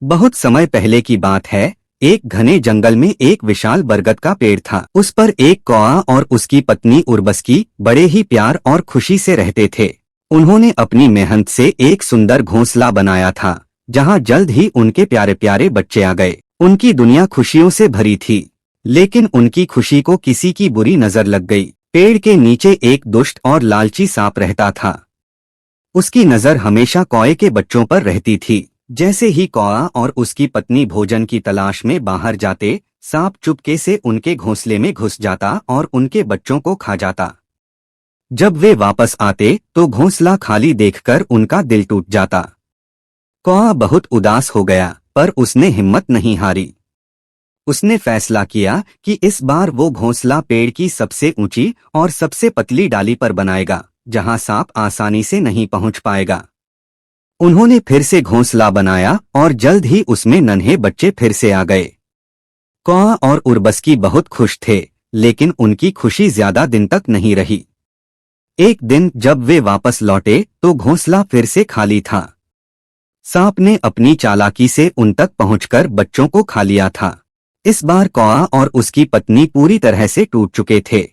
बहुत समय पहले की बात है। एक घने जंगल में एक विशाल बरगद का पेड़ था। उस पर एक कौआ और उसकी पत्नी उर्वशी बड़े ही प्यार और खुशी से रहते थे। उन्होंने अपनी मेहनत से एक सुंदर घोंसला बनाया था, जहां जल्द ही उनके प्यारे प्यारे बच्चे आ गए। उनकी दुनिया खुशियों से भरी थी, लेकिन उनकी खुशी को किसी की बुरी नजर लग गई। पेड़ के नीचे एक दुष्ट और लालची सांप रहता था। उसकी नजर हमेशा कौए के बच्चों पर रहती थी। जैसे ही कौआ और उसकी पत्नी भोजन की तलाश में बाहर जाते, सांप चुपके से उनके घोंसले में घुस जाता और उनके बच्चों को खा जाता। जब वे वापस आते तो घोंसला खाली देखकर उनका दिल टूट जाता। कौआ बहुत उदास हो गया, पर उसने हिम्मत नहीं हारी। उसने फैसला किया कि इस बार वो घोंसला पेड़ की सबसे ऊंची और सबसे पतली डाली पर बनाएगा, जहां सांप आसानी से नहीं पहुंच पाएगा। उन्होंने फिर से घोंसला बनाया और जल्द ही उसमें नन्हे बच्चे फिर से आ गए। कौआ और उर्वशी बहुत खुश थे, लेकिन उनकी खुशी ज्यादा दिन तक नहीं रही। एक दिन जब वे वापस लौटे तो घोंसला फिर से खाली था। सांप ने अपनी चालाकी से उन तक पहुंचकर बच्चों को खा लिया था। इस बार कौआ और उसकी पत्नी पूरी तरह से टूट चुके थे।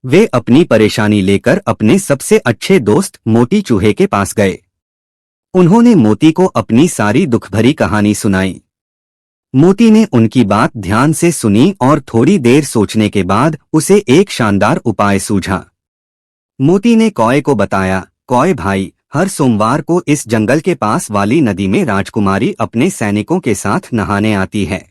वे अपनी परेशानी लेकर अपने सबसे अच्छे दोस्त मोती चूहे के पास गए। उन्होंने मोती को अपनी सारी दुखभरी कहानी सुनाई। मोती ने उनकी बात ध्यान से सुनी और थोड़ी देर सोचने के बाद उसे एक शानदार उपाय सूझा। मोती ने कौए को बताया, कौए भाई, हर सोमवार को इस जंगल के पास वाली नदी में राजकुमारी अपने सैनिकों के साथ नहाने आती है।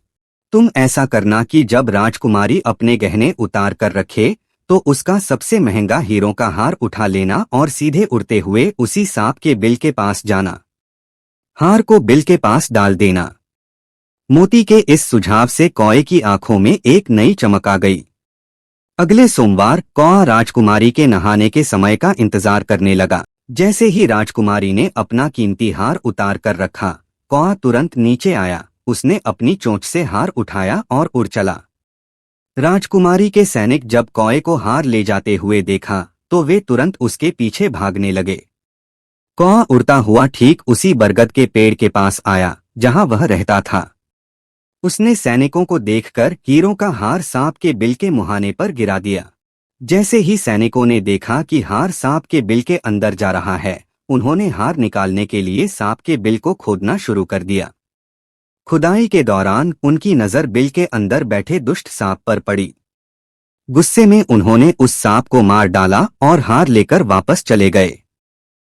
तुम ऐसा करना कि जब राजकुमारी अपने गहने उतार कर रखे तो उसका सबसे महंगा हीरों का हार उठा लेना और सीधे उड़ते हुए उसी सांप के बिल के पास जाना। हार को बिल के पास डाल देना। मोती के इस सुझाव से कौए की आंखों में एक नई चमक आ गई। अगले सोमवार कौआ राजकुमारी के नहाने के समय का इंतजार करने लगा। जैसे ही राजकुमारी ने अपना कीमती हार उतार कर रखा, कौआ तुरंत नीचे आया। उसने अपनी चोंच से हार उठाया और उड़ चला। राजकुमारी के सैनिक जब कौए को हार ले जाते हुए देखा तो वे तुरंत उसके पीछे भागने लगे। कौआ उड़ता हुआ ठीक उसी बरगद के पेड़ के पास आया जहां वह रहता था। उसने सैनिकों को देखकर हीरों का हार सांप के बिल के मुहाने पर गिरा दिया। जैसे ही सैनिकों ने देखा कि हार सांप के बिल के अंदर जा रहा है, उन्होंने हार निकालने के लिए सांप के बिल को खोदना शुरू कर दिया। खुदाई के दौरान उनकी नजर बिल के अंदर बैठे दुष्ट सांप पर पड़ी। गुस्से में उन्होंने उस सांप को मार डाला और हार लेकर वापस चले गए।